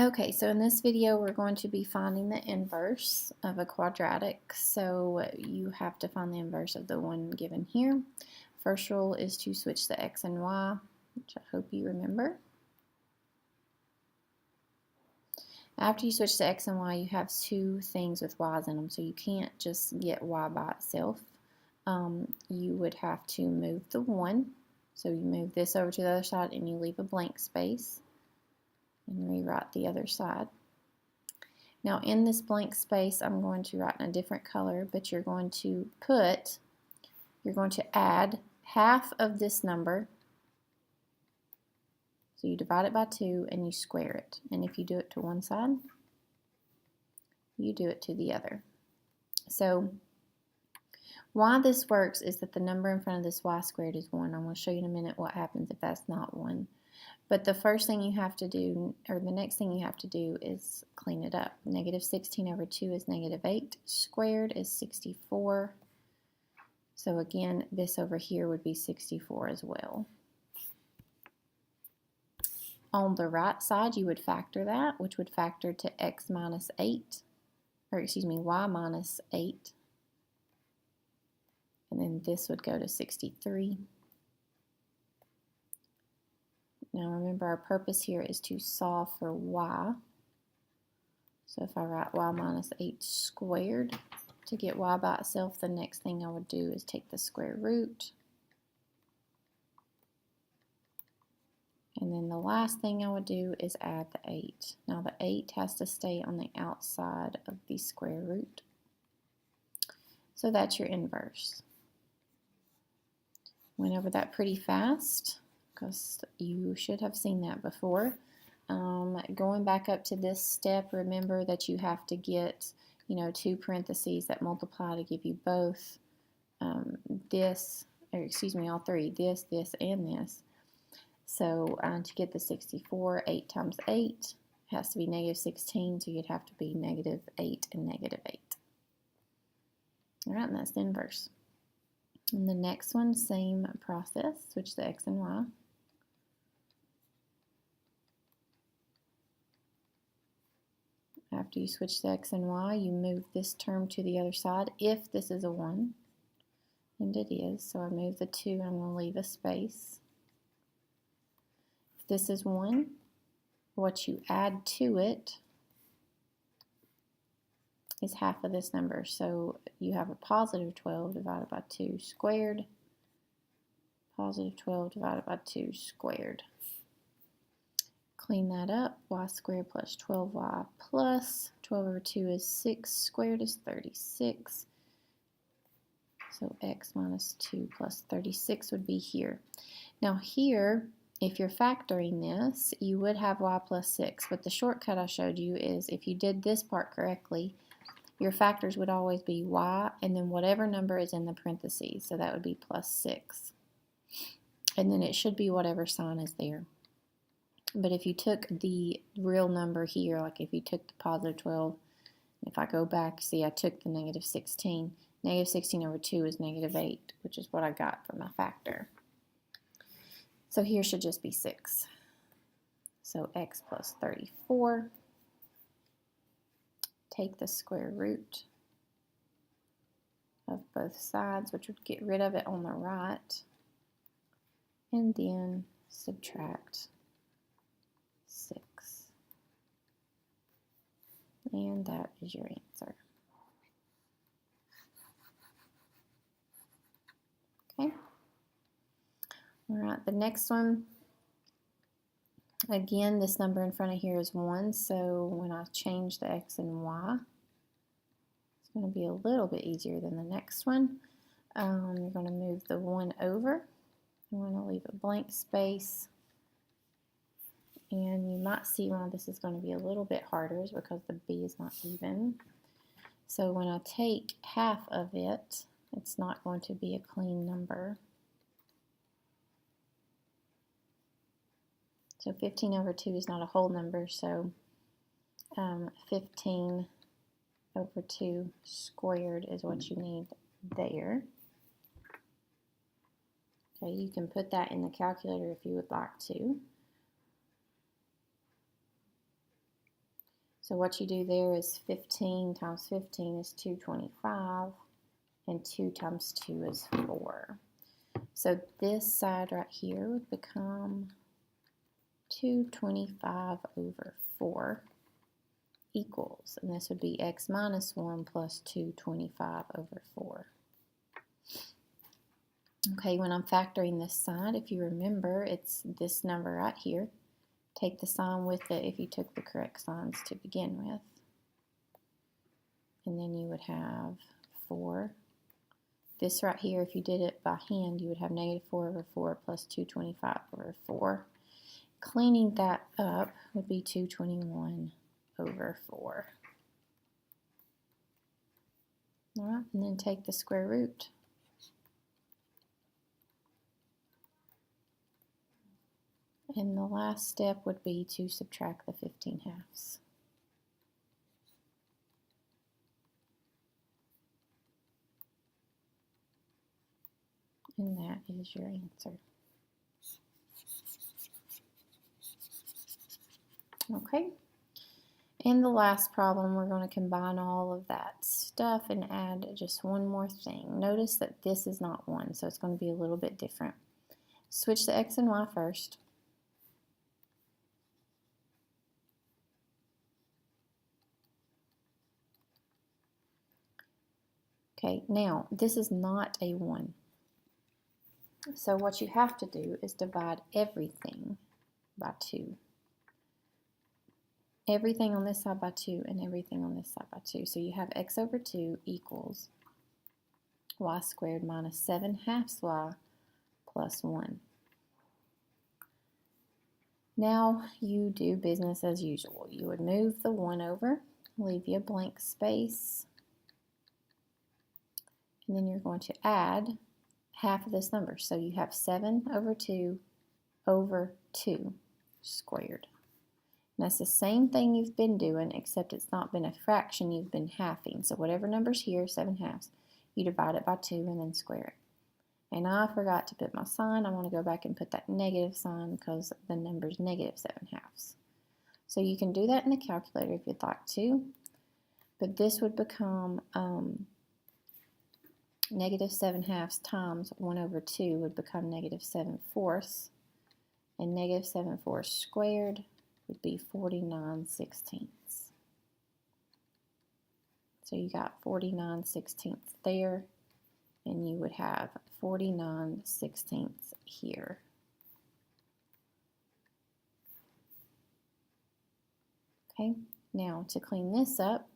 Okay, so in this video we're going to be finding the inverse of a quadratic. So you have to find the inverse of the one given here. First rule is to switch the x and y, which I hope you remember. After you switch to x and y, you have two things with y's in them, so you can't just get y by itself. You would have to move the 1. So you move this over to the other side and you leave a blank space and rewrite the other side. Now in this blank space I'm going to write in a different color, but you're going to add half of this number. So you divide it by 2 and you square it. And if you do it to one side, you do it to the other. So why this works is that the number in front of this y squared is 1. I'm going to show you in a minute what happens if that's not 1. But the first thing you have to do, or the next thing you have to do, is clean it up. Negative 16 over 2 is negative 8. Squared is 64. So again, this over here would be 64 as well. On the right side, you would factor that, which would factor to x minus 8, or excuse me, y minus 8. And then this would go to 63. Now remember, our purpose here is to solve for y. So if I write y minus 8 squared, to get y by itself, the next thing I would do is take the square root. And then the last thing I would do is add the 8. Now the 8 has to stay on the outside of the square root. So that's your inverse. Went over that pretty fast, because you should have seen that before. Going back up to this step, remember that you have to get, two parentheses that multiply to give you both this, or excuse me, all three, this, and this. So to get the 64, 8 times 8 has to be negative 16, so you'd have to be negative 8 and negative 8. All right, and that's the inverse. And the next one, same process, switch the x and y. After you switch the x and y, you move this term to the other side if this is a 1, and it is, so I move the 2, I'm going to leave a space. If this is 1, what you add to it is half of this number, so you have a positive 12 divided by 2 squared, positive 12 divided by 2 squared. Clean that up, y squared plus 12y plus 12 over 2 is 6 squared is 36. So x minus 2 plus 36 would be here. Now here, if you're factoring this, you would have y plus 6, but the shortcut I showed you is if you did this part correctly, your factors would always be y and then whatever number is in the parentheses, so that would be plus 6. And then it should be whatever sign is there. But if you took the real number here, like if you took the positive 12, if I go back, see I took the negative 16. Negative 16 over 2 is negative 8, which is what I got from my factor. So here should just be 6. So x plus 34. Take the square root of both sides, which would get rid of it on the right, and then subtract 6. And that is your answer. Okay. All right, the next one, again, this number in front of here is 1, so when I change the x and y, it's going to be a little bit easier than the next one. You're going to move the 1 over. I'm going to leave a blank space. And you might see why this is going to be a little bit harder is because the b is not even. So when I take half of it, it's not going to be a clean number. So 15 over 2 is not a whole number, so 15 over 2 squared is what you need there. Okay, you can put that in the calculator if you would like to. So what you do there is 15 times 15 is 225, and 2 times 2 is 4. So this side right here would become 225 over 4 equals, and this would be x minus 1 plus 225 over 4. Okay, when I'm factoring this side, if you remember, it's this number right here. Take the sign with it if you took the correct signs to begin with. And then you would have 4. This right here, if you did it by hand, you would have negative 4 over 4 plus 225 over 4. Cleaning that up would be 221 over 4. All right, and then take the square root. And the last step would be to subtract the 15/2. And that is your answer. Okay. And the last problem, we're going to combine all of that stuff and add just one more thing. Notice that this is not 1, so it's going to be a little bit different. Switch the x and y first. Okay, now this is not a 1. So what you have to do is divide everything by 2. Everything on this side by 2 and everything on this side by 2. So you have x over 2 equals y squared minus 7/2 y plus 1. Now you do business as usual. You would move the 1 over, leave you a blank space, and then you're going to add half of this number. So you have 7 over 2 over 2 squared. And that's the same thing you've been doing, except it's not been a fraction, you've been halving. So whatever number's here, 7/2, you divide it by 2 and then square it. And I forgot to put my sign. I want to go back and put that negative sign because the number's negative 7/2. So you can do that in the calculator if you'd like to. But this would become negative 7/2 times 1 over 2 would become negative 7/4. And negative 7/4 squared would be 49/16. So you got 49/16 there, and you would have 49/16 here. Okay, now to clean this up,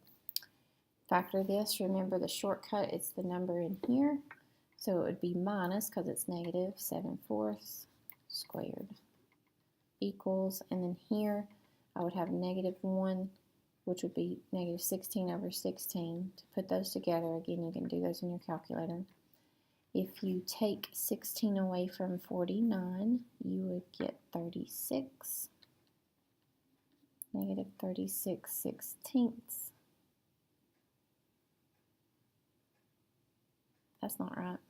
factor this. Remember the shortcut, it's the number in here. So it would be minus, because it's negative 7/4 squared equals, and then here I would have negative 1, which would be negative 16 over 16. To put those together, again, you can do those in your calculator. If you take 16 away from 49, you would get 36. Negative 36/16. That's not right.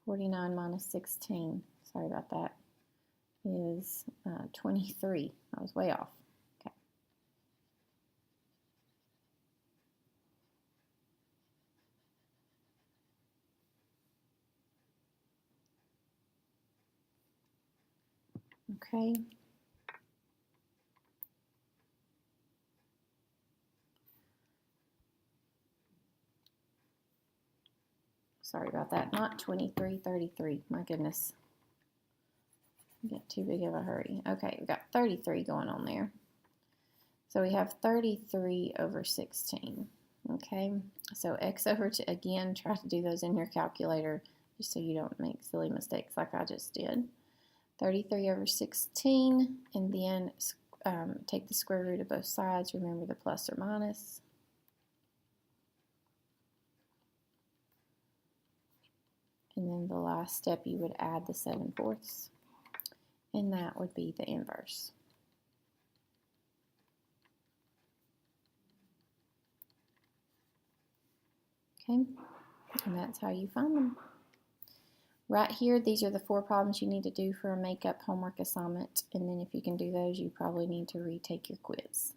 49 minus 16, sorry about that, is 23. I was way off. Okay. Okay. Sorry about that. Not 23, 33. My goodness. Get too big of a hurry. Okay, we got 33 going on there. So we have 33 over 16. Okay, so x over 2, again, try to do those in your calculator just so you don't make silly mistakes like I just did. 33 over 16, and then take the square root of both sides. Remember the plus or minus. And then the last step, you would add the 7/4, and that would be the inverse. Okay, and that's how you find them. Right here, these are the 4 problems you need to do for a makeup homework assignment, and then if you can do those, you probably need to retake your quiz.